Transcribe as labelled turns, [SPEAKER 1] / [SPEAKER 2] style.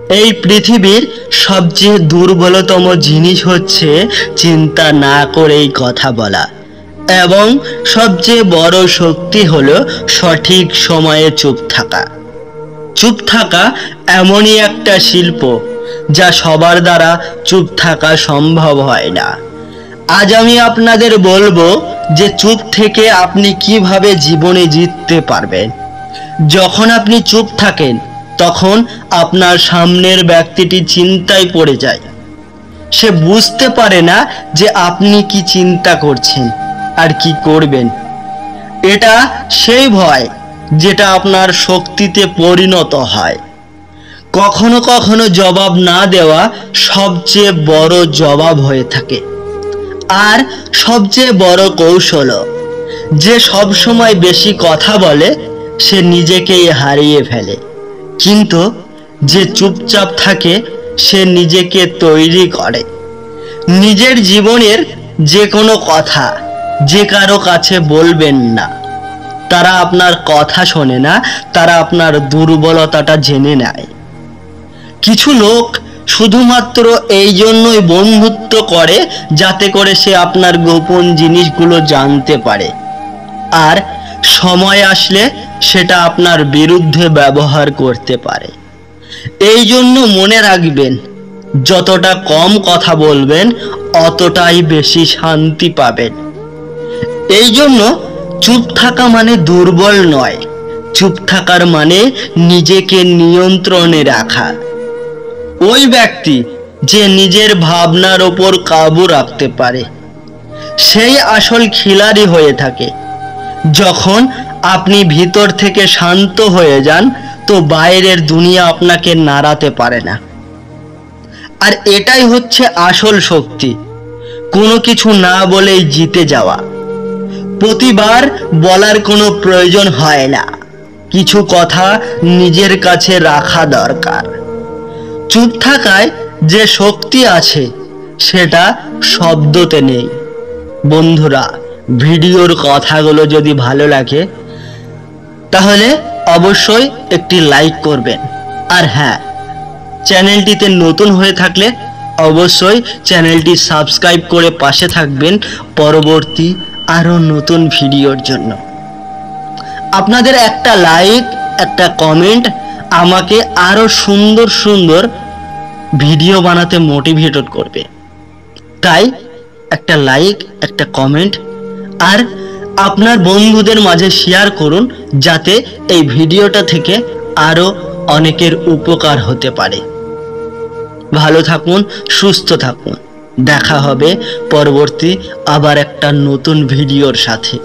[SPEAKER 1] এই পৃথিবীর সবচেয়ে দুর্বলতম জিনিস হচ্ছে চিন্তা না করেই কথা বলা, এবং সবচেয়ে বড় শক্তি হলো সঠিক সময়ে চুপ থাকা। চুপ থাকা এমনই একটা শিল্প যা সবার দ্বারা চুপ থাকা সম্ভব হয় না। আজ আমি আপনাদের বলবো যে চুপ থেকে আপনি কিভাবে জীবনে জিততে পারবেন। যখন আপনি চুপ থাকেন তখন আপনার সামনের ব্যক্তিটি চিন্তায় পড়ে যায়। সে বুঝতে পারে না যে আপনি কি চিন্তা করছেন আর কি করবেন। এটা সেই ভয় যেটা আপনার শক্তিতে পরিণত হয়। কখনো কখনো জবাব না দেওয়া সবচেয়ে বড় জবাব হয়ে থাকে। আর সবচেয়ে বড় কৌশল, যে সব সময় বেশি কথা বলে সে নিজেকেই হারিয়ে ফেলে, কিন্তু যে চুপচাপ থাকে সে নিজেকে তৈরি করে। নিজের জীবনের যে কোনো কথা যে কারো কাছে বলবেন না। তারা আপনার কথা শোনে না, তারা আপনার দুর্বলতাটা জেনে নেয়। কিছু লোক শুধুমাত্র এই জন্যই বন্ধুত্ব করে যাতে করে সে আপনার গোপন জিনিসগুলো জানতে পারে, আর সময় আসলে সেটা আপনার বিরুদ্ধে ব্যবহার করতে পারে। এই জন্য মনে রাখবেন, যতটা কম কথা বলবেন অতটাই বেশি শান্তি পাবেন। এই জন্য চুপ থাকা মানে দুর্বল নয়, চুপ থাকার মানে নিজেকে নিয়ন্ত্রণে রাখা। ওই ব্যক্তি যে নিজের ভাবনার ওপর কাবু রাখতে পারে সেই আসল খিলাড়ি হয়ে থাকে। যখন আপনি ভিতর থেকে শান্ত হয়ে যান তো বাইরের দুনিয়া আপনাকে নাড়াতে পারে না। আর এটাই হচ্ছে আসল শক্তি, কোনো কিছু না বলেই জিতে যাওয়া। প্রতিবার বলার কোনো প্রয়োজন হয় না, কিছু কথা নিজের কাছে রাখা দরকার। চুপ থাকায় যে শক্তি আছে সেটা শব্দতে নেই। বন্ধুরা, ভিডিওর কথাগুলো যদি ভালো লাগে তাহলে অবশ্যই একটি লাইক করবেন। আর হ্যাঁ, চ্যানেলটিতে নতুন হয়ে থাকলে অবশ্যই চ্যানেলটি সাবস্ক্রাইব করে পাশে থাকবেন পরবর্তী আরও নতুন ভিডিওর জন্য। আপনাদের একটা লাইক, একটা কমেন্ট আমাকে আরও সুন্দর সুন্দর ভিডিও বানাতে মোটিভেট করবে। তাই একটা লাইক, একটা কমেন্ট আর আপনার বন্ধুদের মাঝে শেয়ার করুন, যাতে এই ভিডিওটা থেকে আরও অনেকের উপকার হতে পারে। ভালো থাকুন, সুস্থ থাকুন। দেখা হবে পরবর্তী আবার একটা নতুন ভিডিওর সাথে।